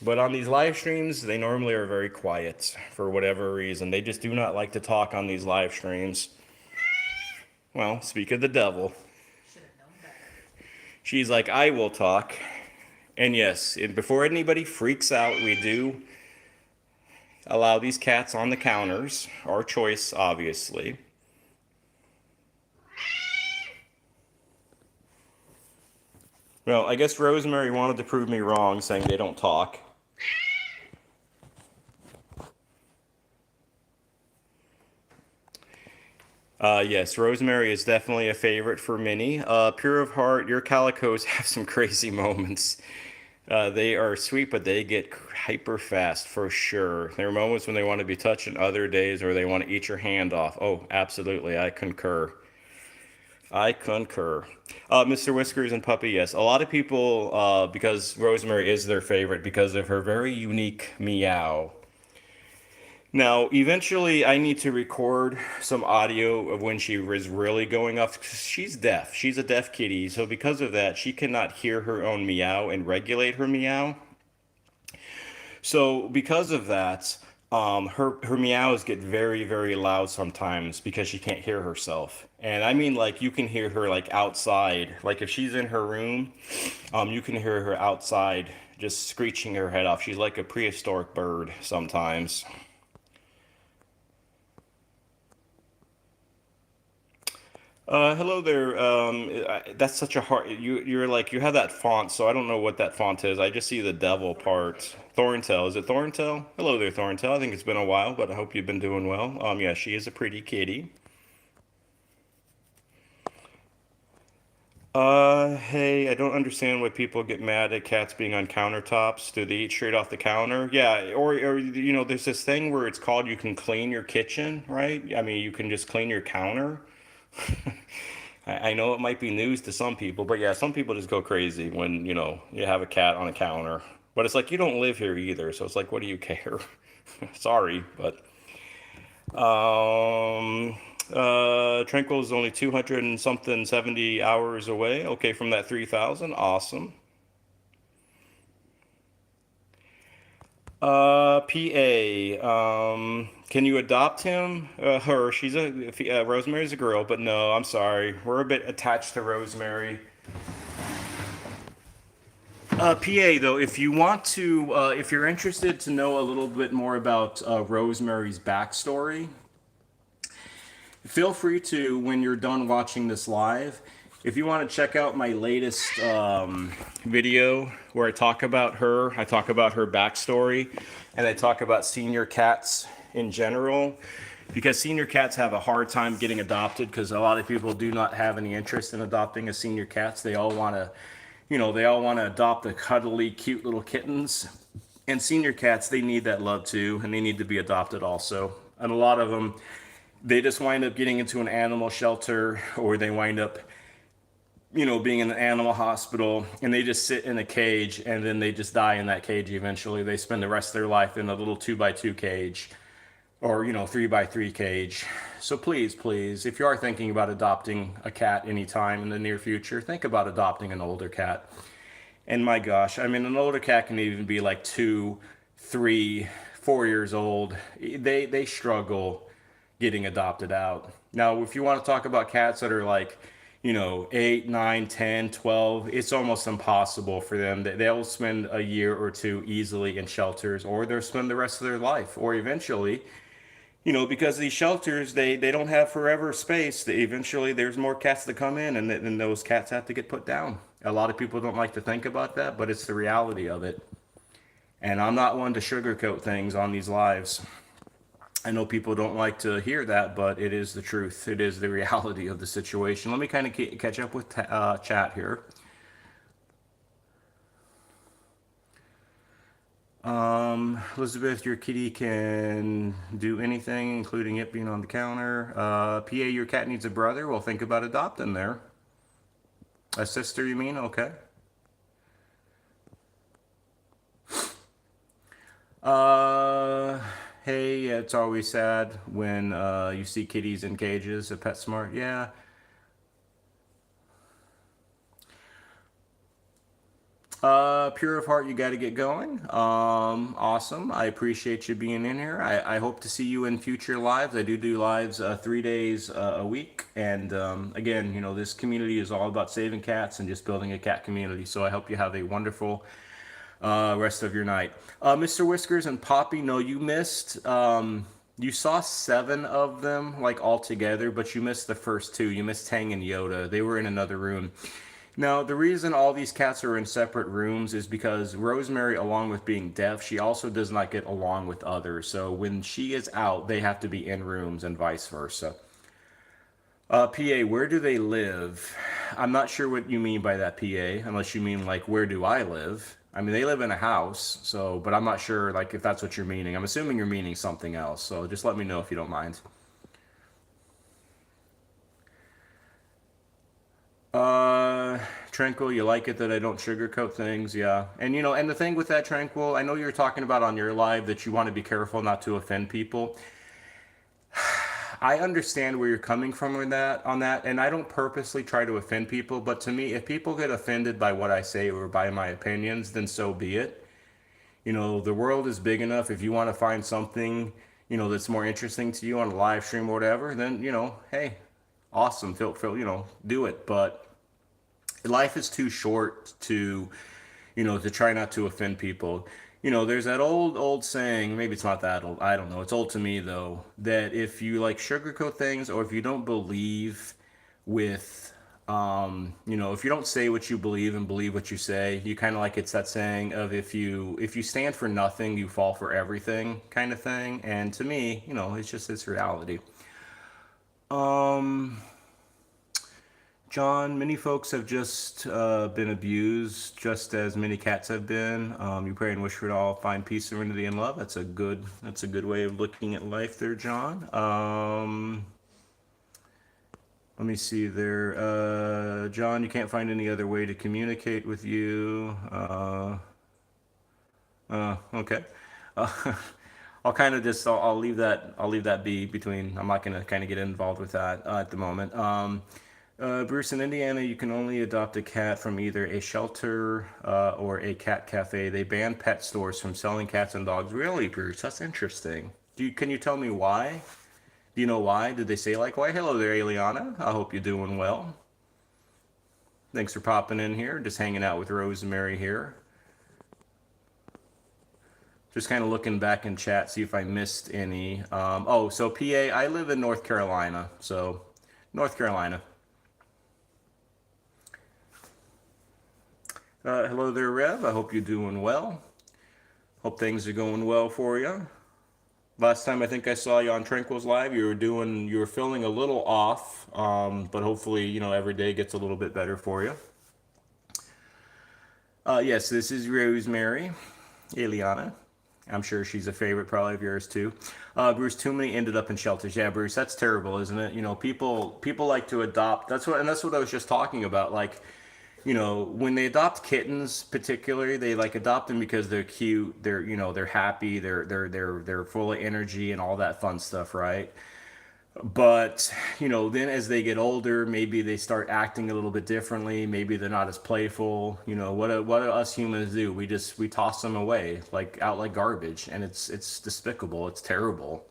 but on these live streams, they normally are very quiet for whatever reason. They just do not like to talk on these live streams. Well, speak of the devil. She's like, I will talk. And yes, before anybody freaks out, we do allow these cats on the counters. Our choice, obviously. Well, I guess Rosemary wanted to prove me wrong, saying they don't talk. Yes, Rosemary is definitely a favorite for many. Pure of heart, your calicos have some crazy moments. They are sweet, but they get hyper fast for sure. There are moments when they want to be touched, and other days where they want to eat your hand off. Oh, absolutely, I concur. I concur. Mr. Whiskers and Puppy, yes. A lot of people, because Rosemary is their favorite because of her very unique meow. Now, eventually, I need to record some audio of when she was really going off. 'Cause she's deaf. She's a deaf kitty. So, because of that, she cannot hear her own meow and regulate her meow. So, because of that, her meows get very, very loud sometimes because she can't hear herself. And I mean, like, you can hear her, like, outside. Like, if she's in her room, you can hear her outside just screeching her head off. She's like a prehistoric bird sometimes. Hello there. That's such a hard. You're like you have that font, so I don't know what that font is. I just see the devil part. Thorntail, is it Thorntail? Hello there, Thorntail. I think it's been a while, but I hope you've been doing well. Yeah, she is a pretty kitty. Hey, I don't understand why people get mad at cats being on countertops. Do they eat straight off the counter? Yeah, or there's this thing where it's called you can clean your kitchen, right? I mean, you can just clean your counter. I know it might be news to some people, but yeah, some people just go crazy when, you have a cat on a counter. But it's like you don't live here either, so it's like, what do you care? Sorry, but Tranquil is only 200 and something 70 hours away. Okay, from that 3,000. Awesome. PA. Can you adopt him? Her. She's Rosemary's a girl, but no, I'm sorry. We're a bit attached to Rosemary. PA though, if you want to, if you're interested to know a little bit more about Rosemary's backstory, feel free to, when you're done watching this live, If you want to check out my latest video where I talk about her backstory, and I talk about senior cats in general, because senior cats have a hard time getting adopted because a lot of people do not have any interest in adopting a senior cats. They all want to, they all want to adopt the cuddly, cute little kittens. And senior cats, they need that love too, and they need to be adopted also. And a lot of them, they just wind up getting into an animal shelter, or they wind up being in an animal hospital, and they just sit in a cage, and then they just die in that cage eventually. They spend the rest of their life in a little 2x2 cage, or 3x3 cage. So please, please, if you are thinking about adopting a cat anytime in the near future, think about adopting an older cat. And my gosh, I mean, an older cat can even be like 2, 3, 4 years old. They struggle getting adopted out. Now, if you want to talk about cats that are like 8, 9, 10, 12, it's almost impossible for them. They'll spend a year or two easily in shelters, or they'll spend the rest of their life, or eventually, because these shelters, they don't have forever space. Eventually, there's more cats that come in, and then those cats have to get put down. A lot of people don't like to think about that, but it's the reality of it. And I'm not one to sugarcoat things on these lives. I know people don't like to hear that, but it is the truth. It is the reality of the situation. Let me kind of catch up with chat here. Elizabeth, your kitty can do anything, including it being on the counter. PA, your cat needs a brother. Well, think about adopting there. A sister, you mean? Okay. Hey, it's always sad when you see kitties in cages at PetSmart. Yeah. Pure of heart, you got to get going. Awesome. I appreciate you being in here. I hope to see you in future lives. I do lives 3 days a week. And again, this community is all about saving cats and just building a cat community. So I hope you have a wonderful rest of your night. Mr. Whiskers and Poppy, no, you missed. You saw 7 of them like all together, but you missed the first 2. You missed Tang and Yoda. They were in another room. Now, the reason all these cats are in separate rooms is because Rosemary, along with being deaf, she also does not get along with others. So when she is out, they have to be in rooms and vice versa. PA, where do they live? I'm not sure what you mean by that, PA, unless you mean like, where do I live? I mean, they live in a house, so, but I'm not sure like if that's what you're meaning. I'm assuming you're meaning something else, so just let me know if you don't mind. Tranquil, you like it that I don't sugarcoat things, yeah. And and the thing with that, Tranquil, I know you're talking about on your live that you want to be careful not to offend people. I understand where you're coming from on that, and I don't purposely try to offend people, but to me, if people get offended by what I say or by my opinions, then so be it. The world is big enough. If you want to find something, that's more interesting to you on a live stream or whatever, then, hey, awesome, do it. But life is too short to try not to offend people. There's that old saying, maybe it's not that old, I don't know, it's old to me though, that if you like sugarcoat things, or if you don't believe with, if you don't say what you believe and believe what you say, you kind of like, it's that saying of if you stand for nothing, you fall for everything kind of thing. And to me, it's reality. Um, John, many folks have just been abused, just as many cats have been. You pray and wish for it all, find peace, serenity, and love. That's a good way of looking at life, there, John. Let me see there, John. You can't find any other way to communicate with you. Okay. Uh, I'll kind of just I'll leave that be between. I'm not gonna kind of get involved with that at the moment. Bruce, in Indiana, you can only adopt a cat from either a shelter or a cat cafe. They ban pet stores from selling cats and dogs. Really, Bruce? That's interesting. Can you tell me why? Do you know why? Did they say like why? Hello there, Eliana. I hope you're doing well. Thanks for popping in here. Just hanging out with Rosemary here. Just kind of looking back in chat, see if I missed any. So PA, I live in North Carolina. So, North Carolina. Hello there, Rev. I hope you're doing well. Hope things are going well for you. Last time I think I saw you on Tranquil's Live, you were feeling a little off, but hopefully, every day gets a little bit better for you. Yes, this is Rosemary, Eliana. I'm sure she's a favorite, probably of yours too. Bruce, too many ended up in shelters. Yeah, Bruce, that's terrible, isn't it? People like to adopt. That's what I was just talking about. Like, when they adopt kittens, particularly, they like adopt them because they're cute. They're happy. They're full of energy and all that fun stuff, right? But then as they get older, maybe they start acting a little bit differently. Maybe they're not as playful. What do us humans do? We toss them away like garbage, and it's despicable. It's terrible.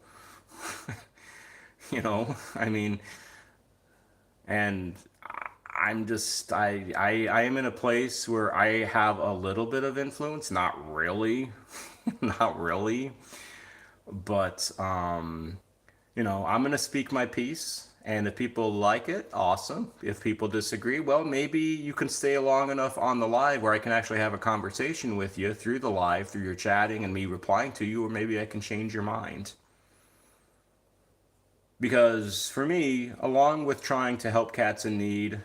I mean, and I am in a place where I have a little bit of influence. Not really, not really, but I'm going to speak my piece. And if people like it, awesome. If people disagree, well, maybe you can stay long enough on the live where I can actually have a conversation with you through the live, through your chatting and me replying to you, or maybe I can change your mind. Because for me, along with trying to help cats in need,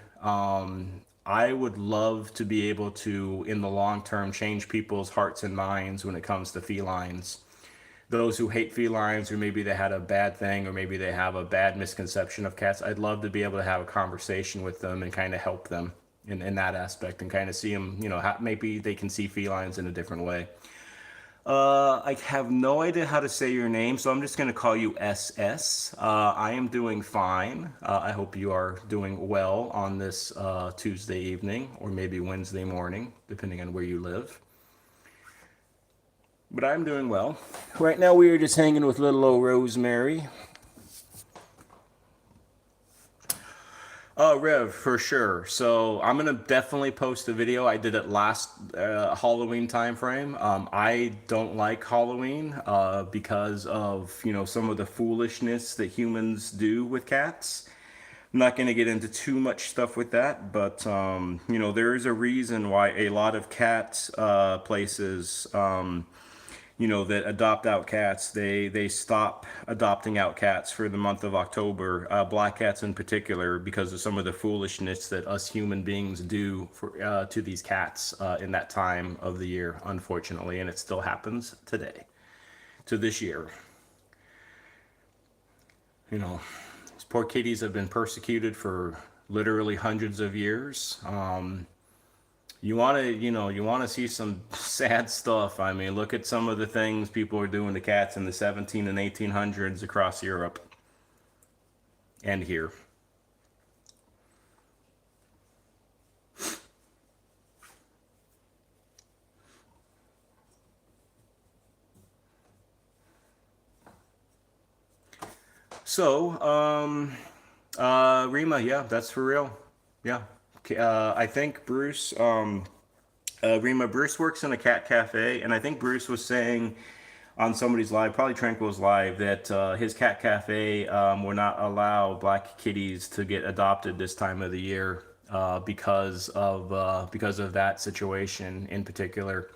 I would love to be able to, in the long term, change people's hearts and minds when it comes to felines. Those who hate felines, or maybe they had a bad thing, or maybe they have a bad misconception of cats, I'd love to be able to have a conversation with them and kind of help them in that aspect and kind of see them, maybe they can see felines in a different way. I have no idea how to say your name, so I'm just going to call you SS. I am doing fine. I hope you are doing well on this Tuesday evening, or maybe Wednesday morning, depending on where you live. But I'm doing well. Right now we are just hanging with little old Rosemary. Oh, Rev, for sure. So I'm gonna definitely post a video. I did it last Halloween time frame. I don't like Halloween because of some of the foolishness that humans do with cats. I'm not gonna get into too much stuff with that, but there is a reason why a lot of cat places. That adopt out cats, they stop adopting out cats for the month of October, black cats in particular, because of some of the foolishness that us human beings do to these cats in that time of the year, unfortunately, and it still happens today, to this year. These poor kitties have been persecuted for literally hundreds of years. You want to see some sad stuff. I mean, look at some of the things people are doing to cats in the 17 and 1800s across Europe and here. So, Rima, yeah, that's for real. Yeah. I think Rima, Bruce works in a cat cafe, and I think Bruce was saying on somebody's live, probably Tranquil's live, that his cat cafe will not allow black kitties to get adopted this time of the year because of that situation in particular.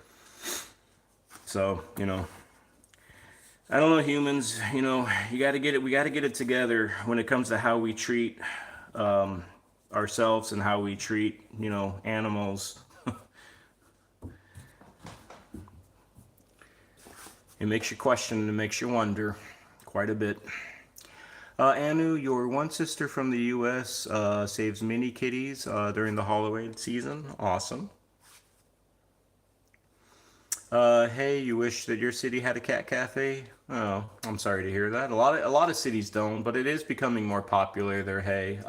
So I don't know, humans. You got to get it. We got to get it together when it comes to how we treat ourselves and how we treat animals. It makes you question and it makes you wonder quite a bit. Anu, your one sister from the U.S. Saves mini kitties during the Halloween season. Awesome. Hey, you wish that your city had a cat cafe? Oh, I'm sorry to hear that. A lot of cities don't, but it is becoming more popular there. Hey.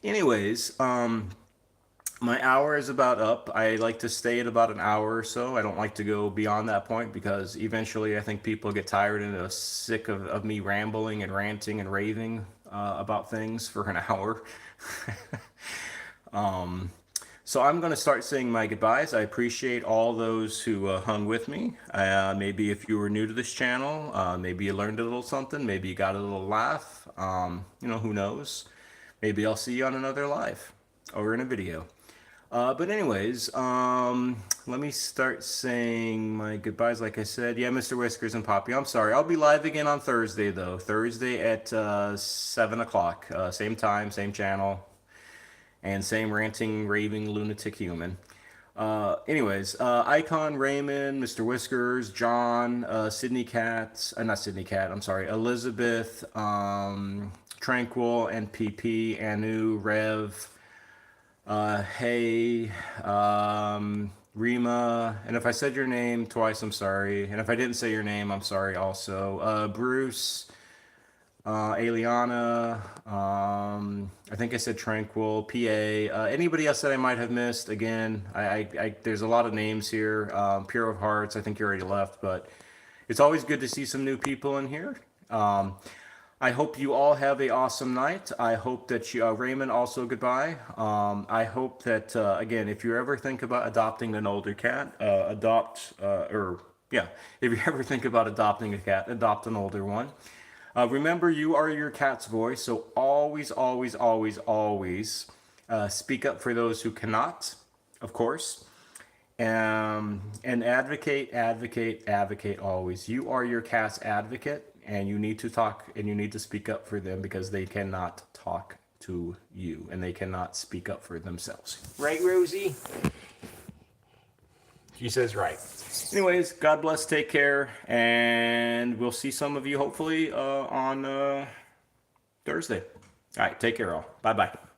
Anyways, my hour is about up. I like to stay at about an hour or so. I don't like to go beyond that point because eventually I think people get tired and sick of me rambling and ranting and raving about things for an hour. So I'm going to start saying my goodbyes. I appreciate all those who hung with me. Maybe if you were new to this channel, maybe you learned a little something. Maybe you got a little laugh. Who knows? Maybe I'll see you on another live or in a video. But anyways, let me start saying my goodbyes. Like I said, yeah, Mr. Whiskers and Poppy. I'm sorry. I'll be live again on Thursday though. Thursday at 7 o'clock. Same time, same channel, and same ranting, raving lunatic human. Anyways, Icon, Raymond, Mr. Whiskers, John, Sydney Cat, not Sydney Cat. I'm sorry, Elizabeth, Tranquil, NPP, Anu, Rev. Hey, Rima, and if I said your name twice, I'm sorry. And if I didn't say your name, I'm sorry also. Bruce, Aliana, I think I said Tranquil, PA, anybody else that I might have missed. Again, there's a lot of names here. Pure of Hearts, I think you already left, but it's always good to see some new people in here. I hope you all have a awesome night. I hope that you, Raymond, also goodbye. I hope that, again, if you ever think about adopting an older cat, if you ever think about adopting a cat, adopt an older one. Remember, you are your cat's voice, so always, always, always, always speak up for those who cannot, of course. And advocate, advocate, advocate always. You are your cat's advocate, and you need to talk and you need to speak up for them because they cannot talk to you and they cannot speak up for themselves. Right, Rosie? She says right. Anyways, God bless, take care, and we'll see some of you hopefully on Thursday. All right, take care all. Bye-bye.